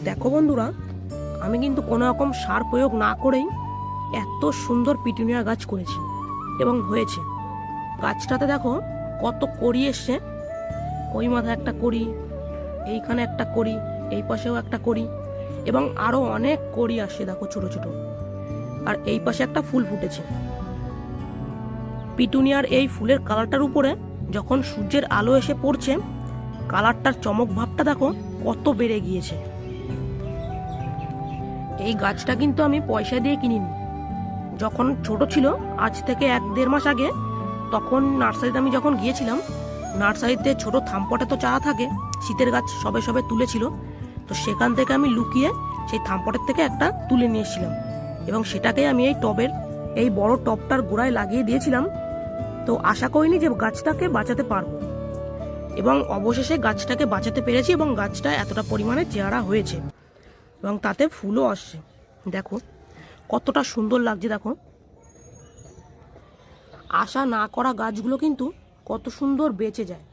দেখো বন্ধুরা, আমি কিন্তু কোনো রকম সার প্রয়োগ না করেই এত সুন্দর পিটুনিয়া গাছ করেছি এবং হয়েছে। গাছটাতে দেখো কত কড়ি এসছে। ওই মাথায় একটা কড়ি, এইখানে একটা কড়ি, এই পাশেও একটা কড়ি এবং আরো অনেক কড়ি আসছে দেখো ছোট ছোট। আর এই পাশে একটা ফুল ফুটেছে। পিটুনিয়ার এই ফুলের কালারটার উপরে যখন সূর্যের আলো এসে পড়ছে, কালারটার চমক ভাবটা দেখো কত বেড়ে গিয়েছে। এই গাছটা কিন্তু আমি পয়সা দিয়ে কিনিনি। যখন ছোট ছিল, আজ থেকে 1-1.5 মাস আগে, তখন নার্সারিতে আমি যখন গিয়েছিলাম, নার্সারিতে ছোট থামপটে তো চারা থাকে, শীতের গাছ সবে সবে তুলেছিল, তো সেখান থেকে আমি লুকিয়ে সেই থামপটের থেকে একটা তুলে নিয়ে এসেছিলাম এবং সেটাকে আমি এই টবের এই বড় টবটার গোড়ায় লাগিয়ে দিয়েছিলাম। তো আশা করিনি যে গাছটাকে বাঁচাতে পারবো, এবং অবশেষে গাছটাকে বাঁচাতে পেরেছি এবং গাছটা এতটা পরিমাণে চেহারা হয়েছে এবং তাতে ফুলও আসছে। দেখো কতটা সুন্দর লাগছে। দেখো, আশা না করা গাছগুলো কিন্তু কত সুন্দর বেঁচে যায়।